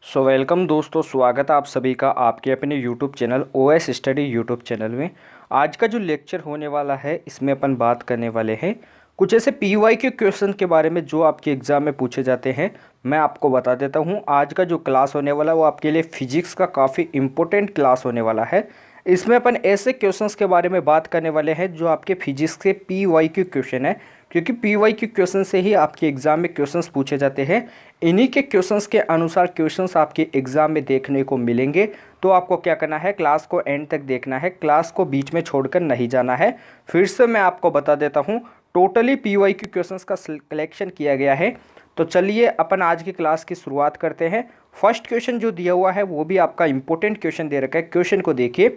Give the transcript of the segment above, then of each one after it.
Welcome दोस्तों, स्वागत है आप सभी का आपके अपने YouTube channel OS study YouTube channel में। आज का जो लेक्चर होने वाला है इसमें अपन बात करने वाले हैं कुछ ऐसे पीवाई के क्वेश्चन के बारे में जो आपके एग्ज़ाम में पूछे जाते हैं। मैं आपको बता देता हूं, आज का जो क्लास होने वाला है वो आपके लिए फिजिक्स का काफ़ी इम्पोर्टेंट क्लास होने वाला है। इसमें अपन ऐसे क्वेश्चंस के बारे में बात करने वाले हैं जो आपके फिजिक्स के पीवाई के क्वेश्चन है, क्योंकि पीवाई के क्वेश्चन से ही आपके एग्ज़ाम में क्वेश्चंस पूछे जाते हैं। इन्हीं के क्वेश्चंस के अनुसार क्वेश्चंस आपके एग्ज़ाम में देखने को मिलेंगे। तो आपको क्या करना है, क्लास को एंड तक देखना है, क्लास को बीच में छोड़कर नहीं जाना है। फिर से मैं आपको बता देता हूँ, टोटली पीवाई के क्वेश्चंस का कलेक्शन किया गया है। तो चलिए अपन आज की क्लास की शुरुआत करते हैं। फर्स्ट क्वेश्चन जो दिया हुआ है वो भी आपका इंपॉर्टेंट क्वेश्चन दे रखा है। क्वेश्चन को देखिए,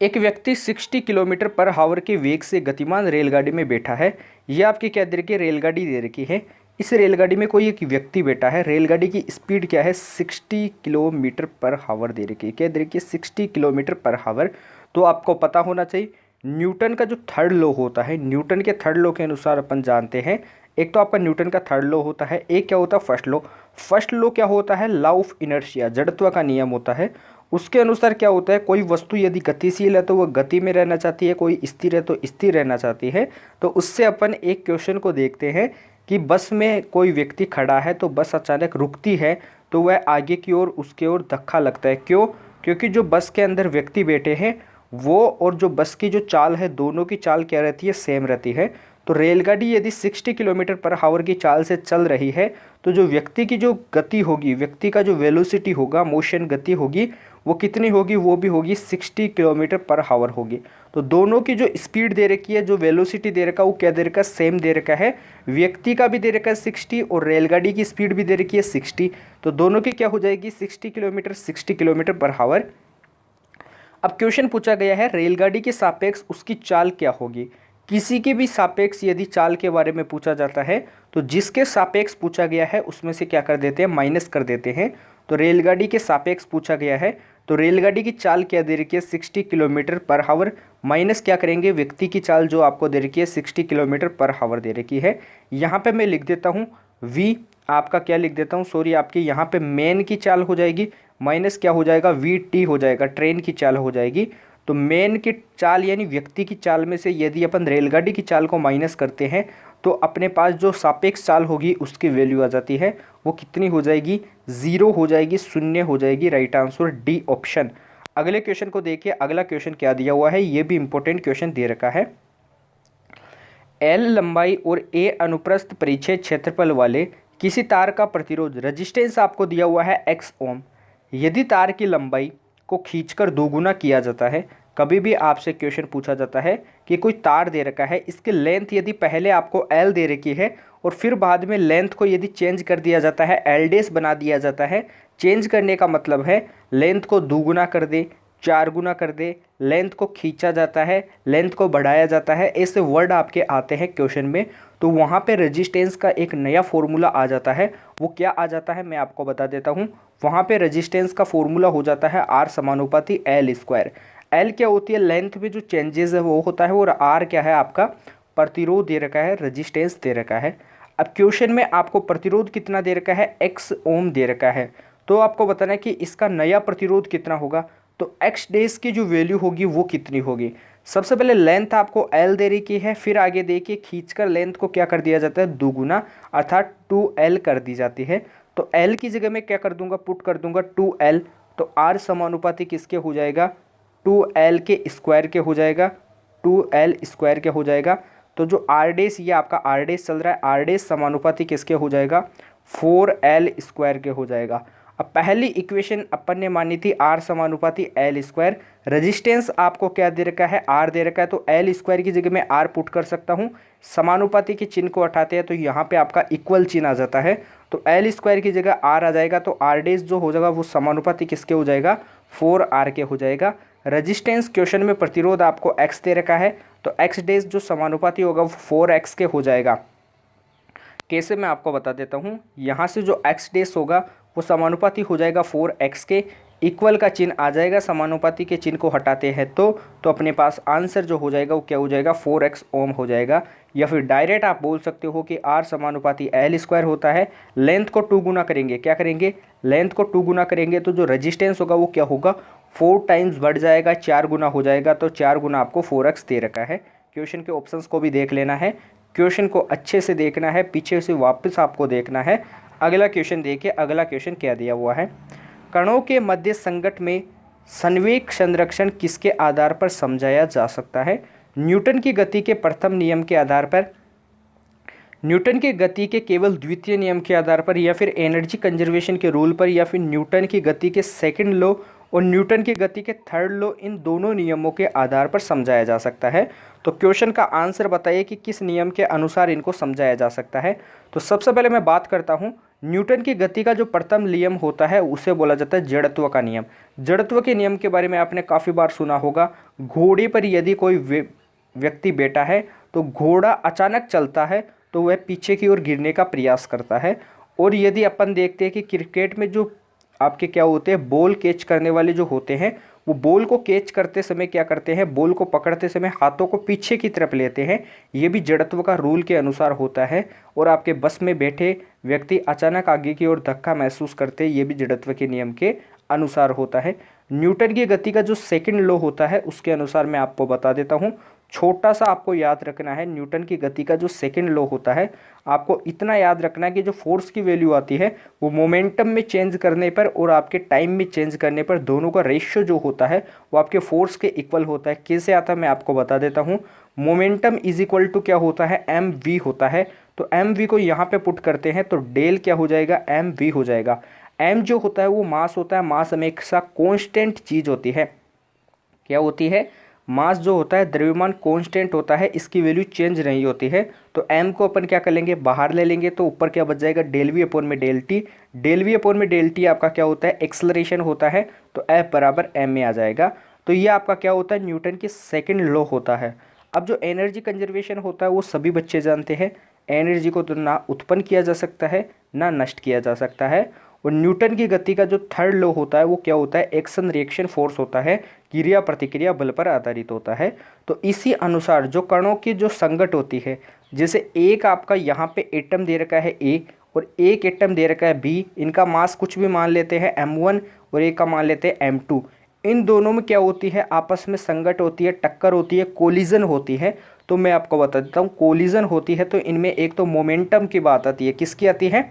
एक व्यक्ति 60 किलोमीटर पर हावर के वेग से गतिमान रेलगाड़ी में बैठा है। यह आपकी क्या दे रखी है, रेलगाड़ी दे रखी है। इस रेलगाड़ी में कोई एक व्यक्ति बैठा है। रेलगाड़ी की स्पीड क्या है, 60 किलोमीटर पर हावर दे रखी है। क्या दे रखी है, 60 किलोमीटर पर हावर। तो आपको पता होना चाहिए न्यूटन का जो थर्ड लॉ होता है, न्यूटन के थर्ड लॉ के अनुसार अपन जानते हैं, एक तो आपका न्यूटन का थर्ड लॉ होता है, एक क्या होता है फर्स्ट लॉ। फर्स्ट लॉ क्या होता है, लॉ ऑफ इनर्शिया, जड़त्व का नियम होता है। उसके अनुसार क्या होता है, कोई वस्तु यदि गतिशील है तो वह गति में रहना चाहती है, कोई स्थिर है तो स्थिर रहना चाहती है। तो उससे अपन एक क्वेश्चन को देखते हैं कि बस में कोई व्यक्ति खड़ा है तो बस अचानक रुकती है तो वह आगे की ओर उसके ओर धक्का लगता है। क्यों? क्योंकि जो बस के अंदर व्यक्ति बैठे हैं वो और जो बस की जो चाल है दोनों की चाल क्या रहती है, सेम रहती है। तो रेलगाड़ी यदि 60 किलोमीटर पर हावर की चाल से चल रही है तो जो व्यक्ति की जो गति होगी, व्यक्ति का जो वेलोसिटी होगा, मोशन गति होगी, वो कितनी होगी, वो भी होगी 60 किलोमीटर पर हावर होगी। तो दोनों की जो स्पीड दे रखी है, जो वेलोसिटी दे रखा है, वो क्या दे रखा है, सेम दे रखा है। व्यक्ति का भी दे रखा है 60 और रेलगाड़ी की स्पीड भी दे रखी है 60। तो दोनों की क्या हो जाएगी, 60 किलोमीटर पर हावर। अब क्वेश्चन पूछा गया है रेलगाड़ी के सापेक्ष उसकी चाल क्या होगी। किसी के भी सापेक्ष यदि चाल के बारे में पूछा जाता है तो जिसके सापेक्ष पूछा गया है उसमें से क्या कर देते हैं, माइनस कर देते हैं। तो रेलगाड़ी के सापेक्ष पूछा गया है तो रेलगाड़ी की चाल क्या दे रखी है, 60 किलोमीटर पर हावर, माइनस क्या करेंगे, व्यक्ति की चाल जो आपको दे रखी है 60 किलोमीटर पर हावर दे रखी है। यहाँ पे मैं लिख देता हूँ v, आपका क्या लिख देता हूँ, सॉरी, आपकी यहाँ पे मेन की चाल हो जाएगी, माइनस क्या हो जाएगा, वी टी हो जाएगा, ट्रेन की चाल हो जाएगी। तो मेन की चाल यानी व्यक्ति की चाल में से यदि अपन रेलगाड़ी की चाल को माइनस करते हैं तो अपने पास जो सापेक्ष चाल होगी उसकी वैल्यू आ जाती है, वो कितनी हो जाएगी, 0 हो जाएगी, शून्य हो जाएगी। Right answer D option. अगले क्वेश्चन को देखिए, अगला क्वेश्चन क्या दिया हुआ है, ये भी इंपॉर्टेंट क्वेश्चन दे रखा है। एल लंबाई और ए अनुप्रस्थ परिच्छेद क्षेत्रफल वाले किसी तार का प्रतिरोध रेजिस्टेंस आपको दिया हुआ है x ओम। यदि तार की लंबाई को खींचकर दोगुना किया जाता है, कभी भी आपसे क्वेश्चन पूछा जाता है कि कोई तार दे रखा है, इसकी लेंथ यदि पहले आपको L दे रखी है और फिर बाद में लेंथ को यदि चेंज कर दिया जाता है, L डेस बना दिया जाता है। चेंज करने का मतलब है लेंथ को दोगुना कर दे, 4 गुना कर दे, लेंथ को खींचा जाता है, लेंथ को बढ़ाया जाता है, ऐसे वर्ड आपके आते हैं क्वेश्चन में। तो वहाँ पे रेजिस्टेंस का एक नया फॉर्मूला आ जाता है। वो क्या आ जाता है, मैं आपको बता देता हूँ। वहाँ पे रेजिस्टेंस का फॉर्मूला हो जाता है R समानुपाती L स्क्वायर। L क्या होती है, लेंथ में जो चेंजेस है वो होता है, और R क्या है, आपका प्रतिरोध दे रखा है, रेजिस्टेंस दे रखा है। अब क्वेश्चन में आपको प्रतिरोध कितना दे रखा है, x ओम दे रखा है। तो आपको बताना है कि इसका नया प्रतिरोध कितना होगा। तो x डेज की जो वैल्यू होगी वो कितनी होगी। सबसे पहले लेंथ आपको L दे रखी है, फिर आगे देखिए खींचकर लेंथ को क्या कर दिया जाता है, दोगुना, अर्थात 2L कर दी जाती है। तो L की जगह में क्या कर दूंगा, पुट कर दूंगा 2L। तो R समानुपाती किसके हो जाएगा, 2L के स्क्वायर के हो जाएगा, 2L स्क्वायर के हो जाएगा। तो जो R डेस, ये आपका R डेस चल रहा है, R डेस समानुपाती किसके हो जाएगा, 4L स्क्वायर के हो जाएगा। अब पहली इक्वेशन अपन ने मानी थी R समानुपाती L स्क्वायर। रेजिस्टेंस आपको क्या दे रखा है, R दे रखा है, तो L स्क्वायर की जगह में R पुट कर सकता हूँ। समानुपाती के चिन्ह को हटाते हैं तो यहाँ पे आपका इक्वल चिन्ह आ जाता है। तो L स्क्वायर की जगह R आ जाएगा, तो R डेस जो हो जाएगा वो समानुपाती किसके हो जाएगा, 4R के हो जाएगा। रेजिस्टेंस क्वेश्चन में प्रतिरोध आपको x दे रखा है, तो x डेस जो समानुपाती होगा वो 4x के हो जाएगा। कैसे, मैं आपको बता देता हूँ। यहाँ से जो x डेस होगा वो समानुपाती हो जाएगा 4x के। इक्वल का चिन्ह आ जाएगा, समानुपाती के चिन्ह को हटाते हैं तो अपने पास आंसर जो हो जाएगा वो क्या हो जाएगा, 4x ओम हो जाएगा। या फिर डायरेक्ट आप बोल सकते हो कि r समानुपाती l स्क्वायर होता है। लेंथ को 2 गुना करेंगे, क्या करेंगे, लेंथ को 2 गुना करेंगे तो जो रजिस्टेंस होगा वो क्या होगा, 4 टाइम्स बढ़ जाएगा, 4 गुना हो जाएगा। तो 4 गुना आपको 4x दे रखा है। क्वेश्चन के ऑप्शंस को भी देख लेना है, क्वेश्चन को अच्छे से देखना है, पीछे से वापस आपको देखना है। अगला क्वेश्चन देखिए, अगला क्वेश्चन क्या दिया हुआ है, कणों के मध्य संघट में संवेग संरक्षण किसके आधार पर समझाया जा सकता है। न्यूटन की गति के प्रथम नियम के आधार पर, न्यूटन की गति के केवल द्वितीय नियम के आधार पर, या फिर एनर्जी कंजर्वेशन के रूल पर, या फिर न्यूटन की गति के सेकंड लॉ और न्यूटन की गति के थर्ड लॉ, इन दोनों नियमों के आधार पर समझाया जा सकता है। तो क्वेश्चन का आंसर बताइए कि किस नियम के अनुसार इनको समझाया जा सकता है। तो सबसे पहले मैं बात करता हूँ, न्यूटन की गति का जो प्रथम नियम होता है उसे बोला जाता है जड़त्व का नियम। जड़त्व के नियम के बारे में आपने काफ़ी बार सुना होगा। घोड़े पर यदि कोई व्यक्ति बैठा है तो घोड़ा अचानक चलता है तो वह पीछे की ओर गिरने का प्रयास करता है। और यदि अपन देखते हैं कि क्रिकेट में जो आपके क्या होते हैं, बॉल कैच करने वाले जो होते हैं, वो बॉल को कैच करते समय क्या करते हैं, बॉल को पकड़ते समय हाथों को पीछे की तरफ लेते हैं। ये भी जड़त्व का रूल के अनुसार होता है। और आपके बस में बैठे व्यक्ति अचानक आगे की ओर धक्का महसूस करते हैं, ये भी जड़त्व के नियम के अनुसार होता है। न्यूटन की गति का जो सेकंड लॉ होता है उसके अनुसार मैं आपको बता देता हूँ, छोटा सा आपको याद रखना है। न्यूटन की गति का जो सेकंड लॉ होता है, आपको इतना याद रखना है कि जो फोर्स की वैल्यू आती है वो मोमेंटम में चेंज करने पर और आपके टाइम में चेंज करने पर दोनों का रेशियो जो होता है वो आपके फोर्स के इक्वल होता है। कैसे आता है मैं आपको बता देता हूँ। मोमेंटम इज इक्वल टू क्या होता है, एम वी होता है। तो एम वी को यहाँ पे पुट करते हैं तो डेल क्या हो जाएगा, एम वी हो जाएगा। एम जो होता है वो मास होता है, मास हमेशा कॉन्स्टेंट चीज़ होती है। क्या होती है, मास जो होता है द्रव्यमान कांस्टेंट होता है, इसकी वैल्यू चेंज नहीं होती है। तो m को अपन क्या कर लेंगे, बाहर ले लेंगे तो ऊपर क्या बच जाएगा, डेल वी अपॉन में del t. Del v upon में डेल टी आपका क्या होता है, एक्सलरेशन होता है। तो F बराबर m में आ जाएगा। तो ये आपका क्या होता है, न्यूटन की सेकंड लॉ होता है। अब जो एनर्जी कंजर्वेशन होता है वो सभी बच्चे जानते हैं, एनर्जी को तो ना उत्पन्न किया जा सकता है ना नष्ट किया जा सकता है। और न्यूटन की गति का जो थर्ड लॉ होता है वो क्या होता है, एक्शन रिएक्शन फोर्स होता है, क्रिया प्रतिक्रिया बल पर आधारित होता है। तो इसी अनुसार जो कणों की जो संगत होती है, जैसे एक आपका यहाँ पे एटम दे रखा है ए और एक एटम दे रखा है बी, इनका मास कुछ भी मान लेते हैं m1 और एक का मान लेते हैं m2। इन दोनों में क्या होती है, आपस में संगत होती है, टक्कर होती है, कोलिजन होती है। तो मैं आपको बता देता हूँ, कोलिजन होती है तो इनमें एक तो मोमेंटम की बात आती है, किसकी आती है,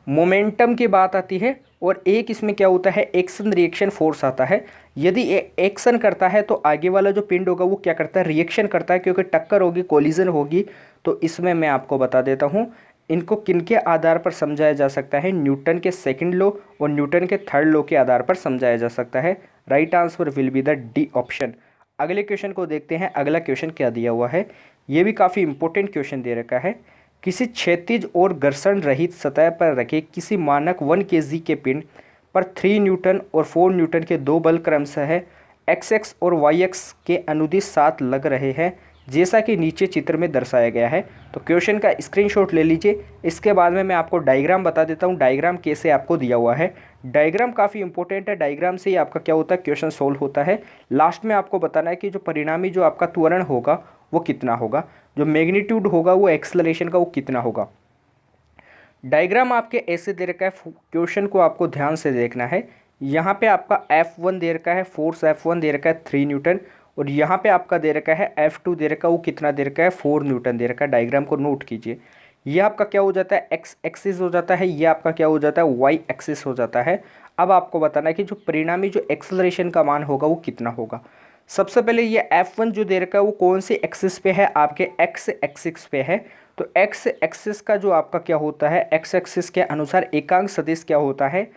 मोमेंटम की बात आती है। और एक इसमें क्या होता है, एक्शन रिएक्शन फोर्स आता है। यदि एक्शन करता है तो आगे वाला जो पिंड होगा वो क्या करता है, रिएक्शन करता है, क्योंकि टक्कर होगी, कोलिजन होगी। तो इसमें मैं आपको बता देता हूँ, इनको किनके आधार पर समझाया जा सकता है, न्यूटन के सेकंड लॉ और न्यूटन के थर्ड लॉ के आधार पर समझाया जा सकता है। Right answer will be the D option. अगले क्वेश्चन को देखते हैं। अगला क्वेश्चन क्या दिया हुआ है, ये भी काफ़ी इंपॉर्टेंट क्वेश्चन दे रखा है। किसी क्षैतिज और घर्षण रहित सतह पर रखे किसी मानक 1 kg के पिंड पर 3 न्यूटन और 4 न्यूटन के दो बल क्रमशः XX और YX के अनुदिश साथ लग रहे हैं, जैसा कि नीचे चित्र में दर्शाया गया है। तो क्वेश्चन का स्क्रीनशॉट ले लीजिए। इसके बाद में मैं आपको डायग्राम बता देता हूँ, डायग्राम कैसे आपको दिया हुआ है। डायग्राम काफ़ी इंपॉर्टेंट है, डायग्राम से ही आपका क्या होता है, क्वेश्चन सोल्व होता है। लास्ट में आपको बताना है कि जो परिणामी जो आपका त्वरण होगा वो कितना होगा, जो मैग्नीट्यूड होगा वो एक्सेलरेशन का वो कितना होगा। डायग्राम आपके ऐसे दे रखा है, क्वेश्चन को आपको ध्यान से देखना है। यहाँ पे आपका F1 दे रखा है, फोर्स F1 दे रखा है 3 न्यूटन, और यहाँ पे आपका दे रखा है F2 दे रखा है, वो कितना दे रखा है, 4 न्यूटन दे रखा है। डायग्राम को नोट कीजिए। ये आपका क्या हो जाता है, एक्स एक्सिस हो जाता है, ये आपका क्या हो जाता है, वाई एक्सिस हो जाता है। अब आपको बताना है कि जो परिणामी जो एक्सेलरेशन का मान होगा वो कितना होगा। सबसे पहले ये F1 जो दे रखा है वो कौन सी एक्सिस पे है, आपके एक्स एक्सिस पे है। तो एक्स एक्सिस का जो आपका क्या होता है, एक्स एक्सिस के अनुसार एकांक सदिश क्या होता है,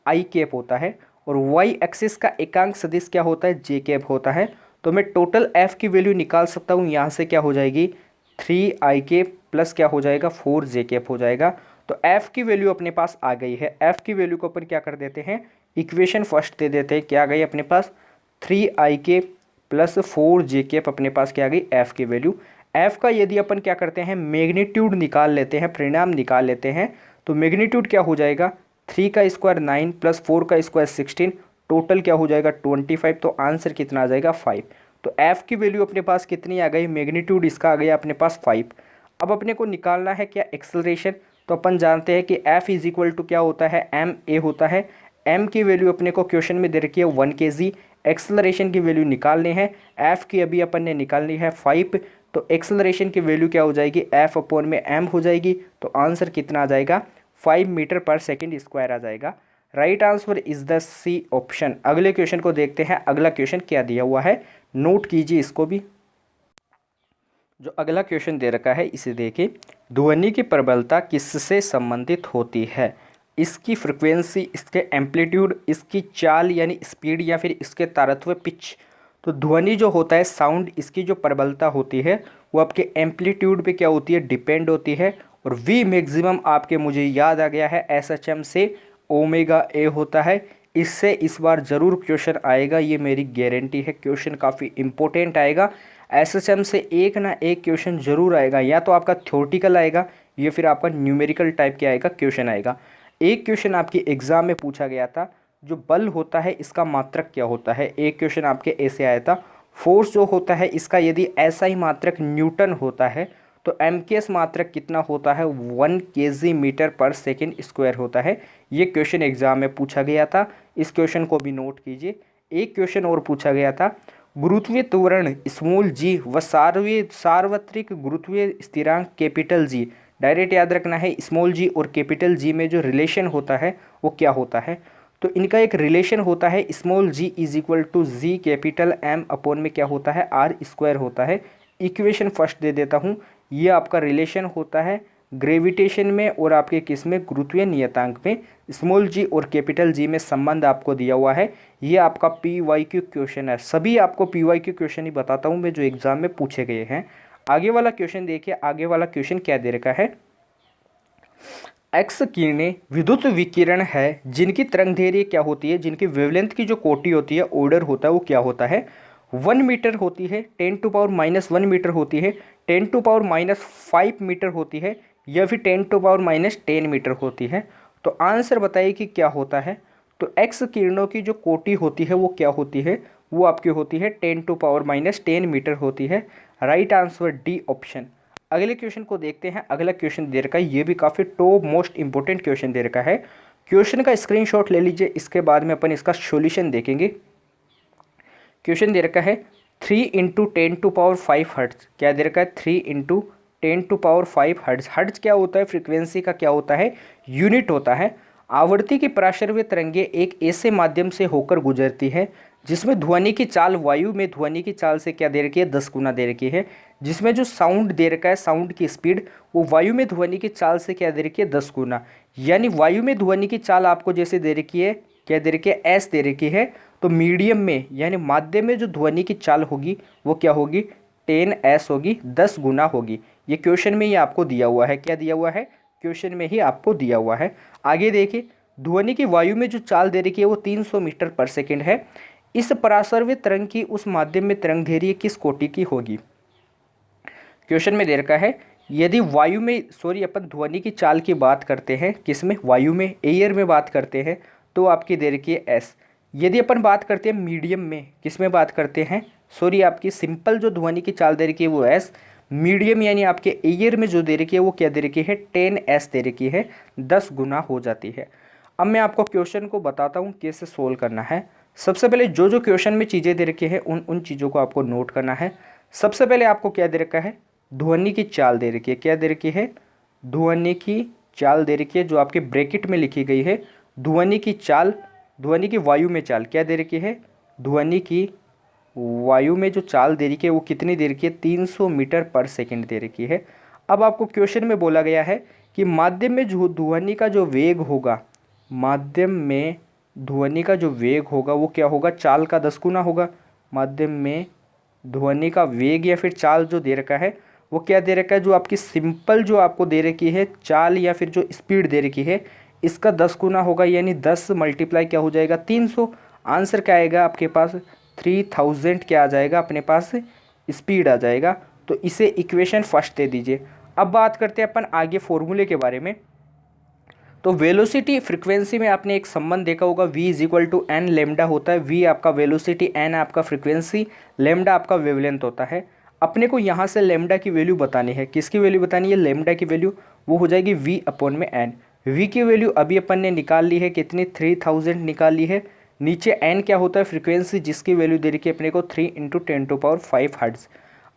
आई कैप होता है, और वाई एक्सिस का एकांक सदिश क्या होता है, जे कैप होता है। तो मैं टोटल एफ की वैल्यू निकाल सकता हूँ, यहाँ से क्या हो जाएगी, 3 कैप प्लस क्या हो जाएगा, 4 कैप हो जाएगा। तो एफ की वैल्यू अपने पास आ गई है। एफ की वैल्यू को अपन क्या कर देते हैं, इक्वेशन फर्स्ट दे देते हैं। क्या आ गई अपने पास, 3 प्लस 4 कैप अपने पास क्या आ गई, एफ की वैल्यू। एफ का यदि अपन क्या करते हैं, मैग्नीट्यूड निकाल लेते हैं, परिणाम निकाल लेते हैं, तो मैग्नीट्यूड क्या हो जाएगा, 3 का स्क्वायर 9 प्लस 4 का स्क्वायर 16, टोटल क्या हो जाएगा 25। तो आंसर कितना आ जाएगा 5। तो एफ की वैल्यू अपने पास कितनी आ गई, मैग्नीट्यूड इसका आ गया अपने पास 5। अब अपने को निकालना है क्या एक्सेलरेशन। तो अपन जानते हैं कि एफ इज इक्वल टू क्या होता है, एम ए होता है। एम की वैल्यू अपने को क्वेश्चन में दे रखी है 1 kg। एक्सेलरेशन की वैल्यू निकालनी है, एफ की अभी अपन ने निकालनी है 5। तो एक्सेलरेशन की वैल्यू क्या हो जाएगी, एफ अपॉन में एम हो जाएगी। तो आंसर कितना आ जाएगा 5 मीटर पर सेकेंड स्क्वायर आ जाएगा। Right answer is the C option. अगले क्वेश्चन को देखते हैं, अगला क्वेश्चन क्या दिया हुआ है, नोट कीजिए इसको भी। जो अगला क्वेश्चन दे रखा है इसे देखिए, ध्वनि की प्रबलता किससे संबंधित होती है, इसकी फ्रिक्वेंसी, इसके एम्पलीट्यूड, इसकी चाल यानी स्पीड, या फिर इसके तारत्व पिच। तो ध्वनि जो होता है साउंड, इसकी जो प्रबलता होती है वो आपके एम्पलीट्यूड पे क्या होती है, डिपेंड होती है। और वी मैक्सिमम आपके मुझे याद आ गया है एसएचएम से ओमेगा ए होता है। इससे इस बार ज़रूर क्वेश्चन आएगा, ये मेरी गारंटी है। क्वेश्चन काफ़ी इंपॉर्टेंट आएगा एसएचएम से, एक ना एक क्वेश्चन जरूर आएगा, या तो आपका थ्योरेटिकल आएगा या फिर आपका न्यूमेरिकल टाइप के आएगा क्वेश्चन आएगा। एक क्वेश्चन आपकी एग्जाम में पूछा गया था, जो बल होता है इसका मात्रक क्या होता है। एक क्वेश्चन आपके ऐसे आया था, फोर्स जो होता है इसका यदि ऐसा ही मात्रक न्यूटन होता है तो एमकेएस मात्रक कितना होता है, 1 kg मीटर पर सेकेंड स्क्वायर होता है। ये क्वेश्चन एग्जाम में पूछा गया था, इस क्वेश्चन को भी नोट कीजिए। एक क्वेश्चन और पूछा गया था, गुरुत्वीय त्वरण स्मॉल जी व सार्वत्रिक गुरुत्वीय स्थिरांक कैपिटल जी, डायरेक्ट याद रखना है स्मॉल जी और कैपिटल जी में जो रिलेशन होता है वो क्या होता है। तो इनका एक रिलेशन होता है, small g is equal to G capital M upon में क्या होता है, आर स्क्वायर होता है। इक्वेशन फर्स्ट दे देता हूँ, ये आपका रिलेशन होता है ग्रेविटेशन में और आपके किस में, गुरुत्वीय नियतांक में। स्मॉल जी और कैपिटल जी में संबंध आपको दिया हुआ है। ये आपका PYQ क्वेश्चन है, सभी आपको PYQ क्वेश्चन ही बताता हूँ मैं जो एग्जाम में पूछे गए हैं। आगे वाला क्वेश्चन देखिए, आगे वाला क्वेश्चन क्या दे रखा है, एक्स किरणें विद्युत विकिरण है जिनकी तरंगदैर्घ्य क्या होती है, जिनकी वेवलेंथ की जो कोटि होती है, ऑर्डर होता है, वो क्या होता है, 1 मीटर होती है, 10⁻⁻1 मीटर होती है, 10⁻⁻5 मीटर होती है, या फिर 10⁻⁻10 मीटर होती है। तो आंसर बताइए कि क्या होता है। तो एक्स किरणों की जो कोटि होती है वो क्या होती है, वो आपकी होती है 10⁻10 मीटर होती है। Right answer D option. अगले क्वेश्चन को देखते हैं, अगला क्वेश्चन दे रखा है, ये भी काफ़ी टॉप मोस्ट इंपॉर्टेंट क्वेश्चन दे रखा है। क्वेश्चन का स्क्रीनशॉट ले लीजिए, इसके बाद में अपन इसका सॉल्यूशन देखेंगे। क्वेश्चन दे रखा है 3 × 10⁵ हर्ट्ज, क्या दे रखा है 3 × 10⁵ हर्ट्ज। हर्ट्ज क्या होता है, फ्रीक्वेंसी का क्या होता है, यूनिट होता है। आवृत्ति की प्राशर्य तरंगे एक ऐसे माध्यम से होकर गुजरती है जिसमें ध्वनि की चाल वायु में ध्वनि की चाल से क्या दे रखी है, 10 गुना दे रखी है। जिसमें जो साउंड दे रखा है, साउंड की स्पीड, वो वायु में ध्वनि की चाल से क्या दे रखी है, 10 गुना। यानी वायु में ध्वनि की चाल आपको जैसे दे रखी है, क्या दे रखी है, एस दे रखी है। तो मीडियम में यानी माध्यम में जो ध्वनि की चाल होगी वो क्या होगी, 10s होगी, 10 गुना होगी। ये क्वेश्चन में ही आपको दिया हुआ है, क्या दिया हुआ है, क्वेश्चन में ही आपको दिया हुआ है। आगे देखिए, ध्वनि की वायु में जो चाल दे रखी है वो 300 मीटर पर सेकेंड है। इस परासर्व्य तरंग की उस माध्यम में तरंगदैर्घ्य किस कोटि की होगी। क्वेश्चन में दे रखा है, यदि वायु में, सॉरी अपन ध्वनि की चाल की बात करते हैं, किसमें, वायु में, एयर में बात करते हैं, तो आपकी दे रखी है एस। यदि अपन बात करते हैं मीडियम में, किसमें बात करते हैं, सॉरी आपकी सिंपल जो ध्वनि की चाल दे रखी है वो एस। मीडियम यानी आपके एयर में जो दे रखी है वो क्या दे रखी है, 10s दे रखी है, 10 गुना हो जाती है। अब मैं आपको क्वेश्चन को बताता हूँ कैसे सोल्व करना है। सबसे पहले जो जो क्वेश्चन में चीज़ें दे रखी है उन चीज़ों को आपको नोट करना है। सबसे पहले आपको क्या दे रखा है, ध्वनि की चाल दे रखी है, क्या दे रखी है, ध्वनि की चाल दे रखी है, जो आपके ब्रैकेट में लिखी गई है। ध्वनि की चाल, ध्वनि की वायु में चाल क्या दे रखी है, ध्वनि की वायु में जो चाल दे रखी है वो कितनी दे रखी है, 300 मीटर पर सेकेंड दे रखी है। अब आपको क्वेश्चन में बोला गया है कि माध्यम में जो ध्वनि का जो वेग होगा, माध्यम में ध्वनि का जो वेग होगा वो क्या होगा, चाल का 10 गुना होगा। माध्यम में ध्वनि का वेग या फिर चाल जो दे रखा है वो क्या दे रखा है, जो आपकी सिंपल जो आपको दे रखी है चाल या फिर जो स्पीड दे रखी है इसका 10 गुना होगा, यानी 10 मल्टीप्लाई क्या हो जाएगा, 300। आंसर क्या आएगा आपके पास, 3000 क्या आ जाएगा अपने पास, स्पीड आ जाएगा। तो इसे इक्वेशन फर्स्ट दे दीजिए। अब बात करते हैं अपन आगे फॉर्मूले के बारे में। तो वेलोसिटी फ्रिक्वेंसी में आपने एक संबंध देखा होगा, v is equal to n lambda होता है। v आपका वेलोसिटी, एन आपका फ्रिक्वेंसी, लेमडा आपका वेवलेंथ होता है। अपने को यहाँ से लेमडा की वैल्यू बतानी है। किसकी वैल्यू बतानी है? लेमडा की वैल्यू। वो हो जाएगी v अपॉन में एन। v की वैल्यू अभी अपन ने निकाल ली है, कितनी? 3000 निकाल ली है। नीचे n क्या होता है? फ्रिक्वेंसी, जिसकी वैल्यू दे रखी है अपने को 3 × 10⁵ हर्ट्ज़।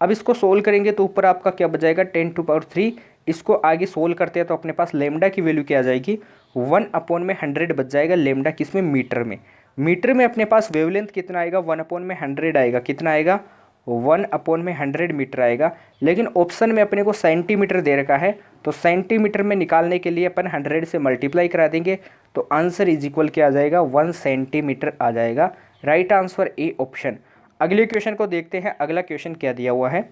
अब इसको सोल्व करेंगे तो ऊपर आपका क्या बचाएगा? 10⁻3। इसको आगे सोल्व करते हैं तो अपने पास लेमडा की वैल्यू क्या आ जाएगी? 1/100 बच जाएगा। लेमडा किसमें? मीटर में। मीटर में अपने पास वेवलेंथ कितना आएगा? 1/100 आएगा। कितना आएगा? 1/100 मीटर आएगा। लेकिन ऑप्शन में अपने को सेंटीमीटर दे रखा है, तो सेंटीमीटर में निकालने के लिए अपन 100 से मल्टीप्लाई करा देंगे, तो आंसर इज इक्वल क्या आ जाएगा? 1 सेंटीमीटर आ जाएगा। Right answer A option. अगले क्वेश्चन को देखते हैं। अगला क्वेश्चन क्या दिया हुआ है?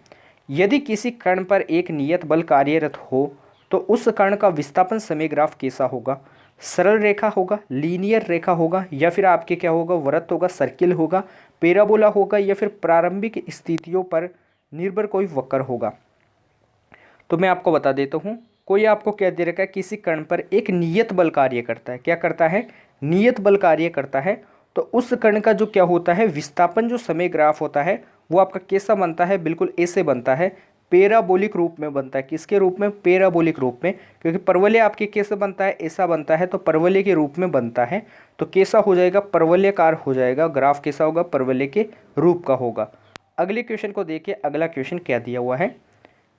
यदि किसी कण पर एक नियत बल कार्यरत हो तो उस कण का विस्थापन समय ग्राफ कैसा होगा? सरल रेखा होगा, लीनियर रेखा होगा, या फिर आपके क्या होगा? वृत्त होगा, सर्किल होगा, पैराबोला होगा, या फिर प्रारंभिक स्थितियों पर निर्भर कोई वक्र होगा? तो मैं आपको बता देता हूँ। कोई आपको क्या दे रखा है? किसी कण पर एक नियत बल कार्य करता है। क्या करता है? नियत बल कार्य करता है। तो उस कण का जो क्या होता है? विस्थापन, जो समय ग्राफ होता है, वो आपका कैसा बनता है? बिल्कुल ऐसे बनता है, पैराबोलिक रूप में बनता है। किसके रूप में? पैराबोलिक रूप में। क्योंकि परवलय आपके कैसे बनता है? ऐसा बनता है, तो परवलय के रूप में बनता है। तो कैसा हो जाएगा? परवलयकार हो जाएगा। ग्राफ कैसा होगा? परवलय के रूप का होगा। अगले क्वेश्चन को देखिए। अगला क्वेश्चन क्या दिया हुआ है?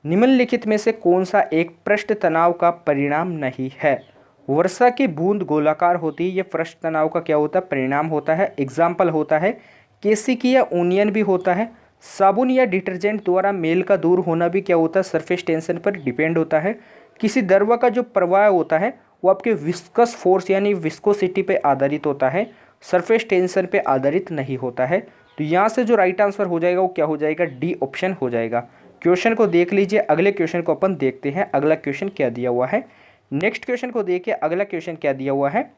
निम्नलिखित में से कौन सा एक पृष्ठ तनाव का परिणाम नहीं है? वर्षा की बूंद गोलाकार होती है, ये पृष्ठ तनाव का क्या होता है? परिणाम होता है। एग्जाम्पल होता है केसिकी या ओनियन भी होता है। साबुन या डिटर्जेंट द्वारा मेल का दूर होना भी क्या होता है? सरफेस टेंशन पर डिपेंड होता है। किसी द्रव का जो प्रवाह होता है वो आपके विस्कस फोर्स यानी विस्कोसिटी पे आधारित होता है, सरफेस टेंशन पे आधारित नहीं होता है। तो यहाँ से जो राइट आंसर हो जाएगा वो क्या हो जाएगा? डी ऑप्शन हो जाएगा। क्वेश्चन को देख लीजिए। अगले क्वेश्चन को अपन देखते हैं। अगला क्वेश्चन क्या दिया हुआ है? नेक्स्ट क्वेश्चन को देखिए। अगला क्वेश्चन क्या दिया हुआ है?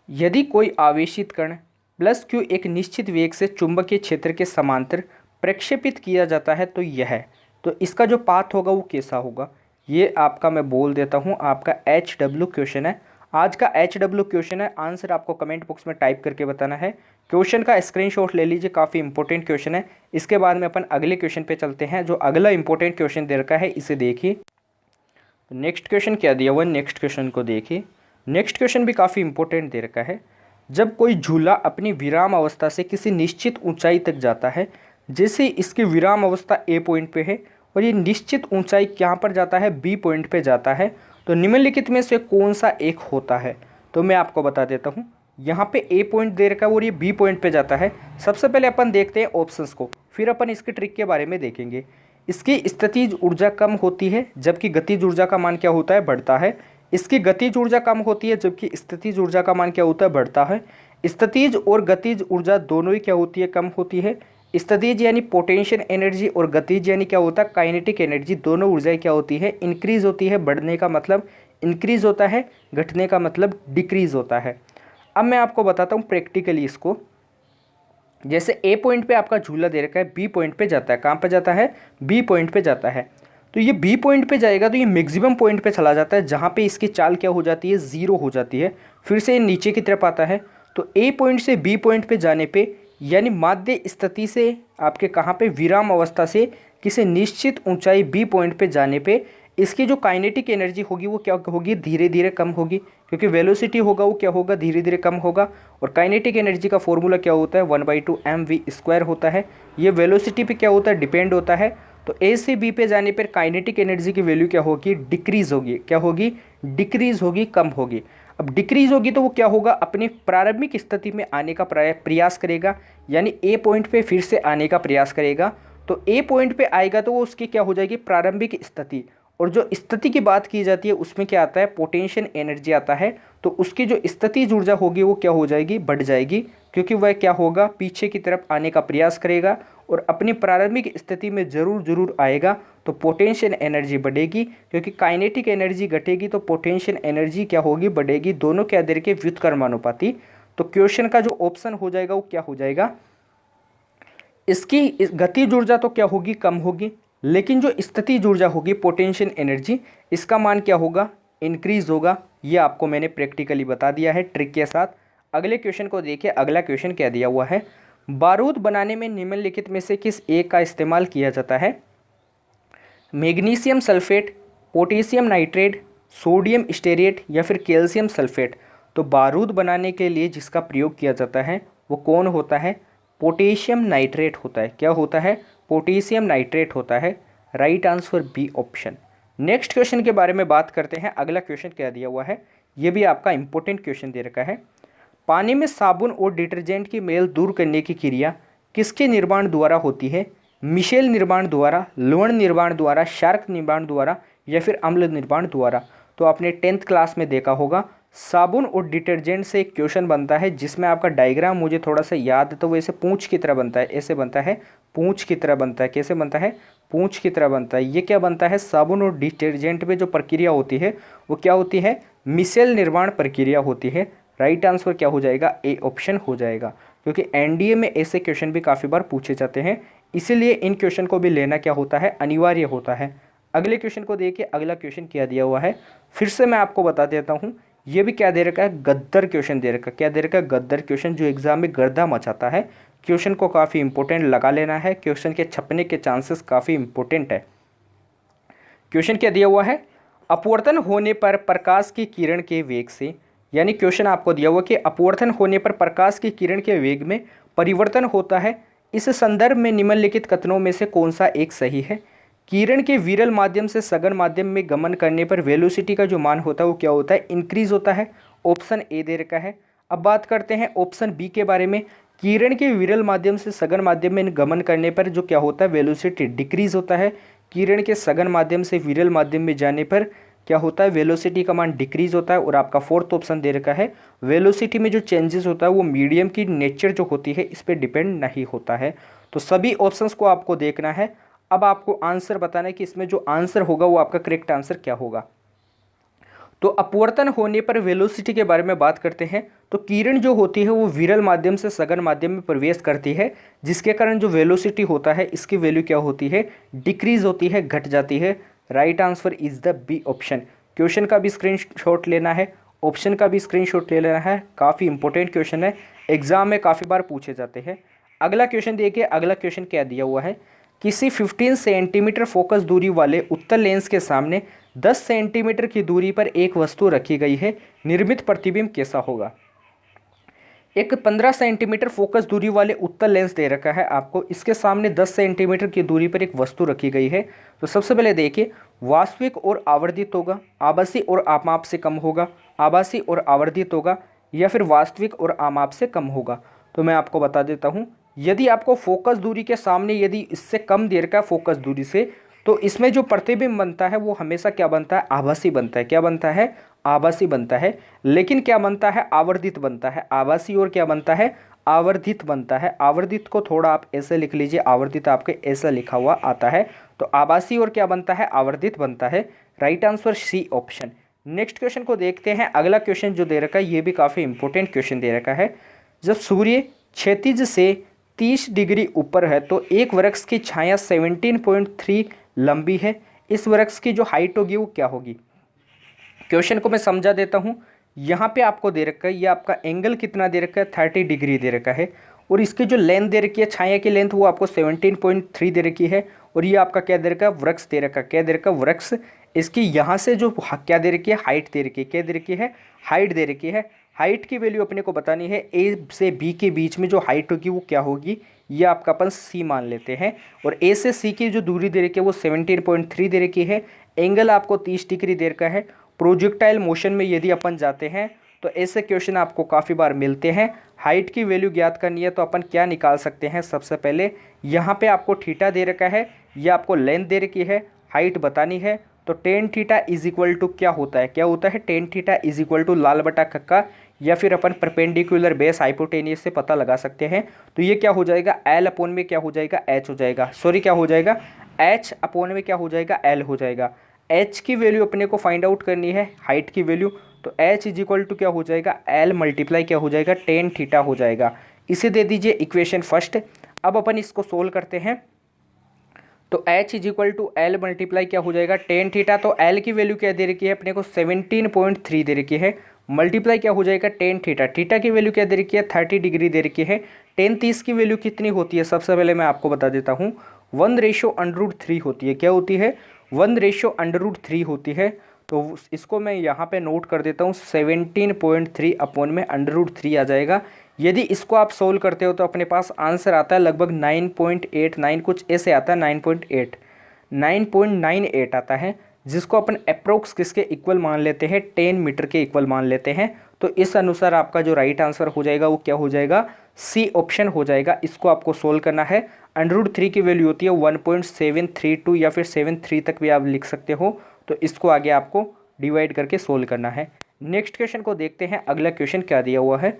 यदि कोई आवेशित कण प्लस q एक निश्चित वेग से चुंबकीय क्षेत्र के समांतर प्रक्षेपित किया जाता है तो यह है, तो इसका जो पाथ होगा वो कैसा होगा? ये आपका मैं बोल देता हूँ, आपका HW क्वेश्चन है। आज का HW क्वेश्चन है। आंसर आपको कमेंट बॉक्स में टाइप करके बताना है। क्वेश्चन का स्क्रीनशॉट ले लीजिए, काफ़ी इंपॉर्टेंट क्वेश्चन है। इसके बाद में अपन अगले क्वेश्चन पे चलते हैं। जो अगला इंपॉर्टेंट क्वेश्चन दे रखा है इसे देखिए। नेक्स्ट क्वेश्चन क्या दिया हुआ है? नेक्स्ट क्वेश्चन को देखिए। नेक्स्ट क्वेश्चन भी काफ़ी इंपॉर्टेंट दे रखा है। जब कोई झूला अपनी विराम अवस्था से किसी निश्चित ऊंचाई तक जाता है, जैसे इसकी विराम अवस्था ए पॉइंट पे है और ये निश्चित ऊंचाई कहाँ पर जाता है? बी पॉइंट पे जाता है, तो निम्नलिखित में से कौन सा एक होता है? तो मैं आपको बता देता हूँ। यहाँ पे ए पॉइंट दे रखा है और ये बी पॉइंट पे जाता है। सबसे पहले अपन देखते हैं ऑप्शंस को, फिर अपन इसके ट्रिक के बारे में देखेंगे। इसकी स्थितिज ऊर्जा कम होती है, जबकि गतिज ऊर्जा का मान क्या होता है? बढ़ता है। इसकी गतिज ऊर्जा कम होती है, जबकि स्थितिज ऊर्जा का मान क्या होता है? बढ़ता है। स्थितिज और गतिज ऊर्जा दोनों ही क्या होती है? कम होती है। स्थितिज यानी पोटेंशियल एनर्जी और गतिज यानी क्या होता है? Kinetic energy. दोनों ऊर्जाएं क्या होती है? इंक्रीज होती है। बढ़ने का मतलब इंक्रीज होता है, घटने का मतलब डिक्रीज होता है। अब मैं आपको बताता हूँ प्रैक्टिकली इसको। जैसे ए पॉइंट पे आपका झूला दे रखा है, बी पॉइंट पे जाता है। कहाँ पे जाता है? बी पॉइंट पे जाता है। तो ये बी पॉइंट पे जाएगा तो ये मैक्सिमम पॉइंट पे चला जाता है, जहाँ पे इसकी चाल क्या हो जाती है? ज़ीरो हो जाती है। फिर से ये नीचे की तरफ आता है। तो ए पॉइंट से बी पॉइंट पे जाने पे यानी माध्य स्थिति से आपके कहाँ पे? विराम अवस्था से किसी निश्चित ऊंचाई बी पॉइंट पे जाने पे इसकी जो काइनेटिक एनर्जी होगी वो क्या होगी? धीरे धीरे कम होगी, क्योंकि वेलोसिटी होगा वो क्या होगा? धीरे धीरे कम होगा। और काइनेटिक एनर्जी का फॉर्मूला क्या होता है? 1/2 mv² होता है। ये वेलोसिटी पे क्या होता है? डिपेंड होता है। तो ए से बी पे जाने पर काइनेटिक एनर्जी की वैल्यू क्या होगी? डिक्रीज होगी। क्या होगी? डिक्रीज होगी, कम होगी। अब डिक्रीज होगी तो वो क्या होगा? अपनी प्रारंभिक स्थिति में आने का प्रयास करेगा, यानी ए पॉइंट पे फिर से आने का प्रयास करेगा। तो ए पॉइंट पे आएगा तो वो उसकी क्या हो जाएगी? प्रारंभिक स्थिति। और जो स्थिति की बात की जाती है उसमें क्या आता है? पोटेंशियल एनर्जी आता है। तो उसकी जो स्थितिज ऊर्जा होगी वो क्या हो जाएगी? बढ़ जाएगी, क्योंकि वह क्या होगा? पीछे की तरफ आने का प्रयास करेगा और अपनी प्रारंभिक स्थिति में जरूर आएगा। तो पोटेंशियल एनर्जी बढ़ेगी, क्योंकि काइनेटिक एनर्जी घटेगी तो पोटेंशियल एनर्जी क्या होगी? बढ़ेगी। दोनों क्या दे रखे? व्युत्क्रमानुपाती। तो क्वेश्चन का जो ऑप्शन हो जाएगा वो क्या हो जाएगा? इसकी गतिज ऊर्जा तो क्या होगी? कम होगी, लेकिन जो स्थितिज ऊर्जा होगी पोटेंशियल एनर्जी, इसका मान क्या होगा? इंक्रीज होगा। ये आपको मैंने प्रैक्टिकली बता दिया है ट्रिक के साथ। अगले क्वेश्चन को देखिए, अगला क्वेश्चन क्या दिया हुआ है, बारूद बनाने में निम्नलिखित में से किस एक का इस्तेमाल किया जाता है? Magnesium sulphate, potassium nitrate, sodium stearate या फिर कैल्शियम सल्फेट। तो बारूद बनाने के लिए जिसका प्रयोग किया जाता है वो कौन होता है? पोटेशियम नाइट्रेट होता है। क्या होता है? पोटेशियम नाइट्रेट होता है। Right answer B option. Next question के बारे में बात करते हैं। अगला क्वेश्चन क्या दिया हुआ है, ये भी आपका इंपॉर्टेंट क्वेश्चन दे रखा है। पानी में साबुन और डिटर्जेंट की मेल दूर करने की क्रिया किसके निर्माण द्वारा होती है? मिशेल निर्माण द्वारा, लवण निर्माण द्वारा, शार्क निर्माण द्वारा या फिर अम्ल निर्माण द्वारा। तो आपने 10th क्लास में देखा होगा, साबुन और डिटर्जेंट से एक क्वेश्चन बनता है जिसमें आपका डायग्राम मुझे थोड़ा सा याद है, तो वैसे पूंछ की तरह बनता है, ऐसे बनता है, पूंछ की तरह बनता है। कैसे बनता है? पूंछ की तरह बनता है। ये क्या बनता है? साबुन और डिटर्जेंट में जो प्रक्रिया होती है वो क्या होती है? मिशेल निर्माण प्रक्रिया होती है। राइट आंसर क्या हो जाएगा? ए ऑप्शन हो जाएगा, क्योंकि एनडीए में ऐसे क्वेश्चन भी काफ़ी बार पूछे जाते हैं, इसीलिए इन क्वेश्चन को भी लेना क्या होता है? अनिवार्य होता है। अगले क्वेश्चन को देखिए, अगला क्वेश्चन क्या दिया हुआ है, फिर से मैं आपको बता देता हूँ। ये भी क्या दे रखा है? गद्दर क्वेश्चन दे रखा है। क्या दे रखा है? गद्दर क्वेश्चन, जो एग्जाम में गर्दा मचाता है। क्वेश्चन को काफ़ी इंपॉर्टेंट लगा लेना है, क्वेश्चन के छपने के चांसेस काफ़ी इंपॉर्टेंट है। क्वेश्चन क्या दिया हुआ है, अपवर्तन होने पर प्रकाश की किरण के वेग से, यानी क्वेश्चन आपको दिया हुआ कि अपवर्तन होने पर प्रकाश की किरण के वेग में परिवर्तन होता है, इस संदर्भ में निम्नलिखित कथनों में से कौन सा एक सही है? किरण के विरल माध्यम से सघन माध्यम में गमन करने पर वेलोसिटी का जो मान होता है वो क्या होता है? इंक्रीज होता है। ऑप्शन ए दे रखा है। अब बात करते हैं ऑप्शन बी के बारे में। किरण के विरल माध्यम से सघन माध्यम में गमन करने पर जो क्या होता है? वेलोसिटी डिक्रीज होता है। किरण के सघन माध्यम से विरल माध्यम में जाने पर क्या होता है? वेलोसिटी का मान डिक्रीज होता है। और आपका फोर्थ ऑप्शन दे रखा है, वेलोसिटी में जो चेंजेस होता है वो मीडियम की नेचर जो होती है इस पर डिपेंड नहीं होता है। तो सभी ऑप्शंस को आपको देखना है। अब आपको आंसर बताना है कि इसमें जो आंसर होगा वो आपका करेक्ट आंसर क्या होगा। तो अपवर्तन होने पर वेलोसिटी के बारे में बात करते हैं, तो किरण जो होती है वो विरल माध्यम से सघन माध्यम में प्रवेश करती है, जिसके कारण जो वेलोसिटी होता है इसकी वैल्यू क्या होती है? डिक्रीज होती है, घट जाती है। Right answer is the B option. Question का भी स्क्रीनशॉट लेना है, ऑप्शन का भी स्क्रीनशॉट ले लेना है। काफ़ी इंपॉर्टेंट क्वेश्चन है, एग्जाम में काफ़ी बार पूछे जाते हैं। अगला क्वेश्चन देखिए, अगला क्वेश्चन क्या दिया हुआ है, किसी 15 सेंटीमीटर फोकस दूरी वाले उत्तल लेंस के सामने 10 सेंटीमीटर की दूरी पर एक वस्तु रखी गई है, निर्मित प्रतिबिंब कैसा होगा? एक 15 सेंटीमीटर फोकस दूरी वाले उत्तल लेंस दे रखा है आपको, इसके सामने 10 सेंटीमीटर की दूरी पर एक वस्तु रखी गई है। तो सबसे पहले देखिए, वास्तविक और आवर्धित होगा, आभासी और आमाप से कम होगा, आभासी और आवर्धित होगा, या फिर वास्तविक और आमाप से कम होगा। तो मैं आपको बता देता हूँ, यदि आपको फोकस दूरी के सामने यदि इससे कम देर का फोकस दूरी से, तो इसमें जो प्रतिबिंब बनता है वो हमेशा क्या बनता है? आभासी बनता है। क्या बनता है? आभासी बनता है। लेकिन क्या बनता है? आवर्धित बनता है। आभासी और क्या बनता है? आवर्धित बनता है। आवर्धित को थोड़ा आप ऐसे लिख लीजिए, आवर्धित आपके ऐसा लिखा हुआ आता है। तो आभासी और क्या बनता है? आवर्धित बनता है। Right answer C option. Next question को देखते हैं। अगला क्वेश्चन जो दे रखा है ये भी काफ़ी इंपॉर्टेंट क्वेश्चन दे रखा है। जब सूर्य क्षैतिज से 30 डिग्री ऊपर है तो एक वृक्ष की छाया 17.3 लंबी है, इस वृक्ष की जो हाइट होगी वो क्या होगी? क्वेश्चन को मैं समझा देता हूँ। यहाँ पे आपको दे रखा है, ये आपका एंगल कितना दे रखा है? 30 डिग्री दे रखा है। और इसकी जो लेंथ दे रखी है, छाया की लेंथ, वो आपको 17.3 दे रखी है। और ये आपका क्या दे रखा है? वृक्ष दे रखा है। क्या दे रखा है? वृक्ष। इसकी यहाँ से जो क्या दे रखी है? हाइट दे रखी है। क्या दे रखी है? हाइट दे रखी है। हाइट की वैल्यू अपने को बतानी है। ए से बी के बीच में जो हाइट होगी वो क्या होगी? ये आपका अपन सी मान लेते हैं। और ए से सी की जो दूरी दे रखी है वो 17.3 दे रखी है। एंगल आपको 30 डिग्री दे रखा है। प्रोजेक्टाइल मोशन में यदि अपन जाते हैं तो ऐसे क्वेश्चन आपको काफ़ी बार मिलते हैं। हाइट की वैल्यू ज्ञात करनी है तो अपन क्या निकाल सकते हैं? सबसे पहले यहाँ पे आपको थीटा दे रखा है, ये आपको लेंथ दे रखी है, हाइट बतानी है। तो tan theta is equal to क्या होता है? क्या होता है? Tan theta is equal to लाल बटा कक्का, या फिर अपन परपेंडिकुलर बेस हाइपोटेनियस से पता लगा सकते हैं। तो ये क्या हो जाएगा? एल अपोन में क्या हो जाएगा? एच हो जाएगा। सॉरी, क्या हो जाएगा? एच अपोन में क्या हो जाएगा? एल हो जाएगा। एच की वैल्यू अपने को फाइंड आउट करनी है, हाइट की वैल्यू। तो एच इज इक्वल टू क्या हो जाएगा? एल मल्टीप्लाई क्या हो जाएगा? टेन थीटा हो जाएगा। इसे दे दीजिए इक्वेशन फर्स्ट। अब अपन इसको सोल्व करते हैं। तो h is equal to l multiply क्या हो जाएगा टेन थीटा। तो l की वैल्यू क्या दे रखी है अपने को 17.3 दे रखी है, मल्टीप्लाई क्या हो जाएगा टेन थीटा। थीटा की वैल्यू क्या दे रखी है 30 डिग्री दे रखी है। टेन 30 की वैल्यू कितनी होती है सबसे पहले मैं आपको बता देता हूँ, 1:√3 होती है। क्या होती है 1:√3 होती है। तो इसको मैं यहाँ पे नोट कर देता हूँ, 17.3 अपॉन में √3 आ जाएगा। यदि इसको आप सोल्व करते हो तो अपने पास आंसर आता है लगभग 9.89 कुछ ऐसे आता है, 9.98 आता है, जिसको अपन अप्रोक्स किसके इक्वल मान लेते हैं 10 मीटर के इक्वल मान लेते हैं। तो इस अनुसार आपका जो राइट आंसर हो जाएगा वो क्या हो जाएगा, सी ऑप्शन हो जाएगा। इसको आपको सोल्व करना है। √3 की वैल्यू होती है 1.732 या फिर 73 तक भी आप लिख सकते हो। तो इसको आगे आपको डिवाइड करके सोल्व करना है। नेक्स्ट क्वेश्चन को देखते हैं। अगला क्वेश्चन क्या दिया हुआ है,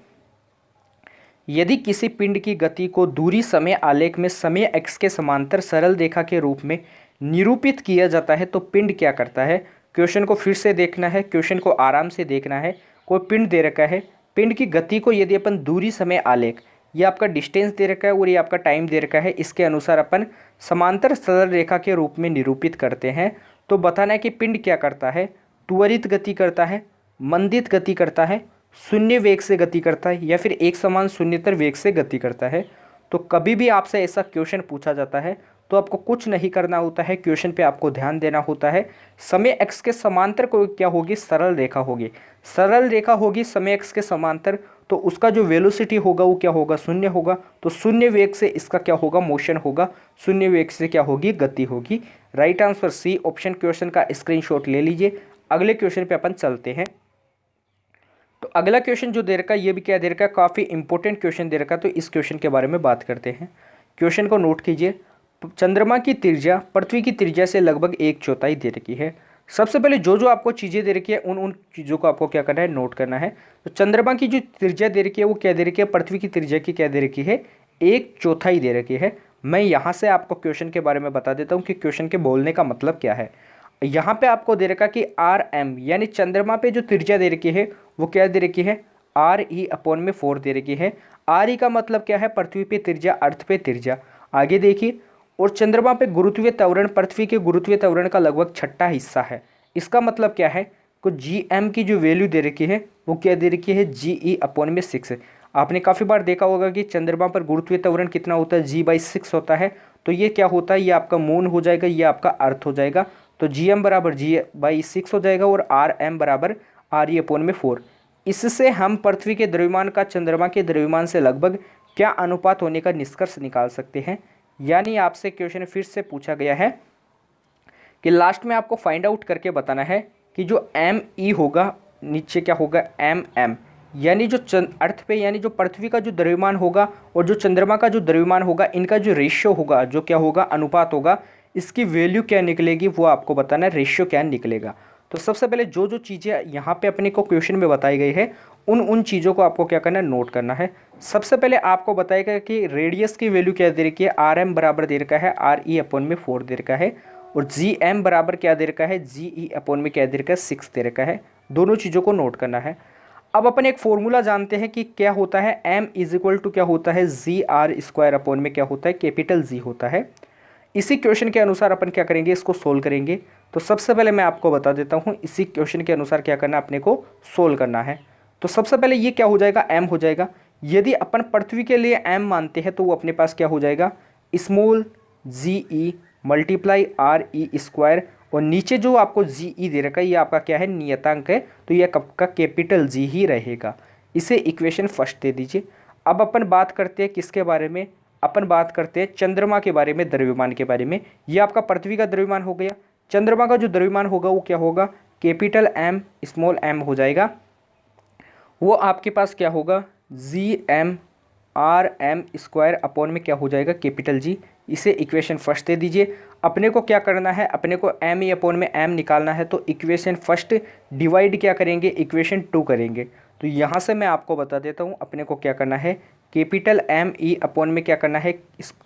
यदि किसी पिंड की गति को दूरी समय आलेख में समय x के समांतर सरल रेखा के रूप में निरूपित किया जाता है तो पिंड क्या करता है। क्वेश्चन को फिर से देखना है, क्वेश्चन को आराम से देखना है। कोई पिंड दे रखा है, पिंड की गति को यदि अपन दूरी समय आलेख, ये आपका डिस्टेंस दे रखा है और ये आपका टाइम दे रखा है, इसके अनुसार अपन समांतर सरल रेखा के रूप में निरूपित करते हैं। तो बताना है कि पिंड क्या करता है, त्वरित गति करता है, मंदित गति करता है, शून्य वेग से गति करता है या फिर एक समान शून्यतर वेग से गति करता है। तो कभी भी आपसे ऐसा क्वेश्चन पूछा जाता है तो आपको कुछ नहीं करना होता है, क्वेश्चन पे आपको ध्यान देना होता है। समय x के समांतर को क्या होगी, सरल रेखा होगी। सरल रेखा होगी समय x के समांतर, तो उसका जो वेलोसिटी होगा वो क्या होगा, शून्य होगा। तो शून्य वेग से इसका क्या होगा, मोशन होगा। शून्य वेग से क्या होगी, गति होगी। Right answer C option. Question का स्क्रीनशॉट ले लीजिए। अगले क्वेश्चन पे अपन चलते हैं। तो अगला क्वेश्चन जो दे रखा है ये भी क्या दे रखा है, काफ़ी इंपॉर्टेंट क्वेश्चन दे रखा है। तो इस क्वेश्चन के बारे में बात करते हैं। क्वेश्चन को नोट कीजिए। चंद्रमा की त्रिज्या पृथ्वी की त्रिज्या से लगभग 1/4 दे रखी है। सबसे पहले जो जो आपको चीज़ें दे रखी है उन चीज़ों को आपको क्या करना है, नोट करना है। तो चंद्रमा की जो त्रिज्या दे रखी है वो क्या दे रखी है, पृथ्वी की त्रिज्या की क्या दे रखी है, 1/4 दे रखी है। मैं यहाँ से आपको क्वेश्चन के बारे में बता देता हूँ कि क्वेश्चन के बोलने का मतलब क्या है। यहाँ पे आपको दे रखा कि RM यानी चंद्रमा पे जो त्रिज्या दे रखी है वो क्या दे रखी है, RE/4 दे रखी है। RE का मतलब क्या है, पृथ्वी पे त्रिज्या, अर्थ पे त्रिज्या। आगे देखिए, और चंद्रमा पे गुरुत्वीय त्वरण पृथ्वी के गुरुत्वीय त्वरण का लगभग छठा हिस्सा है। इसका मतलब क्या है, को GM की जो वैल्यू दे रखी है वो क्या दे रखी है, GE/6। आपने काफ़ी बार देखा होगा कि चंद्रमा पर गुरुत्वीय त्वरण कितना होता है, G/6 होता है। तो ये क्या होता है, ये आपका मून हो जाएगा, ये आपका अर्थ हो जाएगा। तो GM बराबर G/6 हो जाएगा और RM बराबर RE/4। इससे हम पृथ्वी के द्रव्यमान का चंद्रमा के द्रव्यमान से लगभग क्या अनुपात होने का निष्कर्ष निकाल सकते हैं। यानी आपसे क्वेश्चन फिर से पूछा गया है कि लास्ट में आपको फाइंड आउट करके बताना है कि जो ME होगा नीचे क्या होगा, MM, यानी जो अर्थ पे यानी जो पृथ्वी का जो द्रव्यमान होगा और जो चंद्रमा का जो द्रव्यमान होगा, इनका जो रेशियो होगा, जो क्या होगा, अनुपात होगा, इसकी वैल्यू क्या निकलेगी वो आपको बताना है, रेशियो क्या निकलेगा। तो सबसे पहले जो जो चीज़ें यहाँ पे अपने को क्वेश्चन में बताई गई है उन चीज़ों को आपको क्या करना है, नोट करना है। सबसे पहले आपको बताएगा कि रेडियस की वैल्यू क्या दे रखी है, RM बराबर दे रखा है RE/4 दे रखा है, और GM बराबर क्या दे रखा है, GE/में क्या दे रखा है, 6 दे रखा है। दोनों चीज़ों को नोट करना है। अब अपन एक फॉर्मूला जानते हैं कि क्या होता है, M = क्या होता है, GR² में क्या होता है, कैपिटल G होता है। इसी क्वेश्चन के अनुसार अपन क्या करेंगे, इसको सोल्व करेंगे। तो सबसे पहले मैं आपको बता देता हूँ इसी क्वेश्चन के अनुसार क्या करना है, अपने को सोल्व करना है। तो सबसे पहले ये क्या हो जाएगा, M हो जाएगा। यदि अपन पृथ्वी के लिए M मानते हैं तो वो अपने पास क्या हो जाएगा, स्मॉल GE × RE², और नीचे जो आपको GE दे रखा है ये आपका क्या है, नियतांक है, तो ये आपका कैपिटल G ही रहेगा। इसे इक्वेशन फर्स्ट दे दीजिए। अब अपन बात करते हैं किसके बारे में, अपन बात करते हैं चंद्रमा के बारे में, द्रव्यमान के बारे में। ये आपका पृथ्वी का द्रव्यमान हो गया। चंद्रमा का जो द्रव्यमान होगा वो क्या होगा, कैपिटल M स्मॉल m हो जाएगा। वो आपके पास क्या होगा, GM/RM² में क्या हो जाएगा, कैपिटल G। इसे इक्वेशन फर्स्ट दे दीजिए। अपने को क्या करना है, अपने को ME/ में M निकालना है। तो इक्वेशन फर्स्ट डिवाइड क्या करेंगे, इक्वेशन 2 करेंगे। तो यहाँ से मैं आपको बता देता हूँ अपने को क्या करना है, कैपिटल ME/ में क्या करना है,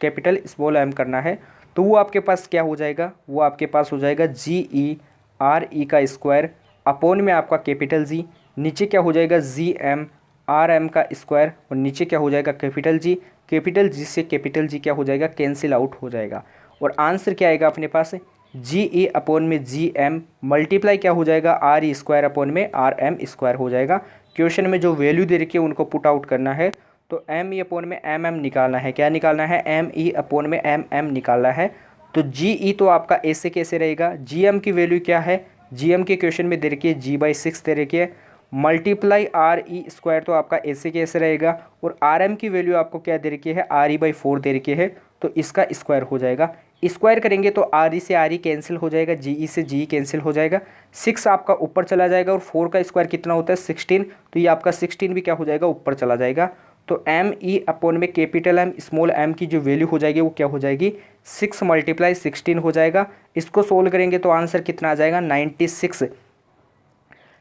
कैपिटल स्मॉल m करना है। तो वो आपके पास क्या हो जाएगा, वो आपके पास हो जाएगा GE/RE² में आपका कैपिटल G, नीचे क्या हो जाएगा GM/RM² और नीचे क्या हो जाएगा कैपिटल G। कैपिटल G से कैपिटल G क्या हो जाएगा, कैंसिल आउट हो जाएगा। और आंसर क्या आएगा अपने पास जी ई अपॉन में जी एम मल्टीप्लाई क्या हो जाएगा आर ई स्क्वायर अपॉन में आर एम स्क्वायर हो जाएगा। क्वेश्चन में जो वैल्यू दे रखी है उनको पुट आउट करना है, तो एम ई अपॉन में एम एम निकालना है। क्या निकालना है? एम ई अपॉन में एम एम निकालना है। तो जी ई तो आपका ऐसे कैसे रहेगा, जी एम की वैल्यू क्या है, जी एम के क्वेश्चन में दे रखी है जी बाई 6 दे रखी है, मल्टीप्लाई आर ई स्क्वायर तो आपका ऐसे कैसे रहेगा, और आर एम की वैल्यू आपको क्या दे रखी है, आर ई बाई 4 दे रखी है, तो इसका स्क्वायर हो जाएगा। स्क्वायर करेंगे तो आर ई से आर ई कैंसिल हो जाएगा, जी ई से जी ई कैंसिल हो जाएगा, 6 आपका ऊपर चला जाएगा और 4 का स्क्वायर कितना होता है 16, तो ये आपका 16 भी क्या हो जाएगा ऊपर चला जाएगा। तो एम ई अपॉन में कैपिटल एम स्मॉल एम की जो वैल्यू हो जाएगी वो क्या हो जाएगी 6 मल्टीप्लाई 16 हो जाएगा। इसको सोल्व करेंगे तो आंसर कितना आ जाएगा 96।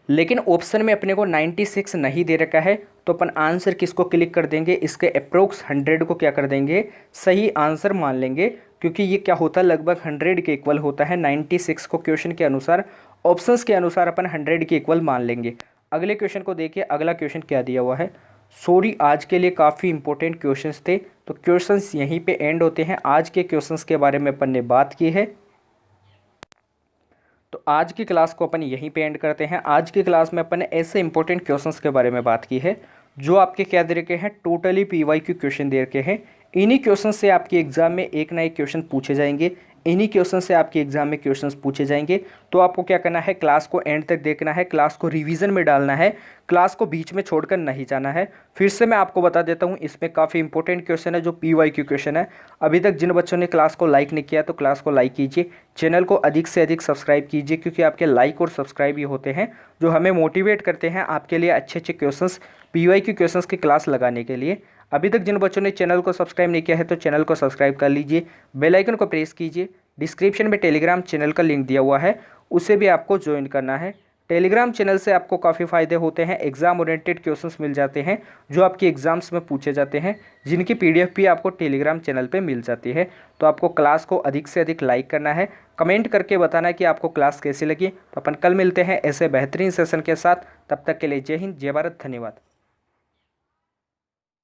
लेकिन ऑप्शन में अपने को 96 नहीं दे रखा है, तो अपन आंसर किसको क्लिक कर देंगे, इसके अप्रोक्स 100 को क्या कर देंगे सही आंसर मान लेंगे, क्योंकि ये क्या होता है लगभग 100 के इक्वल होता है। 96 को क्वेश्चन के अनुसार ऑप्शंस के अनुसार अपन 100 के इक्वल मान लेंगे। अगले क्वेश्चन को देखिए, अगला क्वेश्चन क्या दिया हुआ है। सॉरी आज के लिए काफ़ी इंपॉर्टेंट क्वेश्चंस थे, तो क्वेश्चंस यहीं पे एंड होते हैं। आज के क्वेश्चंस के बारे में अपन ने बात की है, तो आज की क्लास को अपन यहीं पे एंड करते हैं। आज की क्लास में अपन ने ऐसे इंपॉर्टेंट क्वेश्चंस के बारे में बात की है जो आपके क्या दे रखे हैं, टोटली पीवाईक्यू क्वेश्चन दे रखे हैं। इन्हीं क्वेश्चन से आपके एग्जाम में एक ना एक क्वेश्चन पूछे जाएंगे, इन्हीं क्वेश्चन से आपके एग्जाम में क्वेश्चंस पूछे जाएंगे। तो आपको क्या करना है, क्लास को एंड तक देखना है, क्लास को रिवीजन में डालना है, क्लास को बीच में छोड़कर नहीं जाना है। फिर से मैं आपको बता देता हूँ, इसमें काफ़ी इंपॉर्टेंट क्वेश्चन है जो पीवाईक्यू क्वेश्चन है। अभी तक जिन बच्चों ने क्लास को लाइक नहीं किया तो क्लास को लाइक कीजिए, चैनल को अधिक से अधिक सब्सक्राइब कीजिए, क्योंकि आपके लाइक और सब्सक्राइब ये होते हैं जो हमें मोटिवेट करते हैं आपके लिए अच्छे अच्छे क्वेश्चंस पीवाईक्यू क्वेश्चंस की क्लास लगाने के लिए। अभी तक जिन बच्चों ने चैनल को सब्सक्राइब नहीं किया है तो चैनल को सब्सक्राइब कर लीजिए, बेल आइकन को प्रेस कीजिए। डिस्क्रिप्शन में टेलीग्राम चैनल का लिंक दिया हुआ है, उसे भी आपको ज्वाइन करना है। टेलीग्राम चैनल से आपको काफ़ी फ़ायदे होते हैं, एग्जाम ओरिएंटेड क्वेश्चंस मिल जाते हैं जो आपके एग्जाम्स में पूछे जाते हैं, जिनकी पीडीएफ भी आपको टेलीग्राम चैनल पे मिल जाती है। तो आपको क्लास को अधिक से अधिक लाइक करना है, कमेंट करके बताना है कि आपको क्लास कैसी लगी। तो अपन कल मिलते हैं ऐसे बेहतरीन सेशन के साथ, तब तक के लिए जय हिंद जय भारत, धन्यवाद।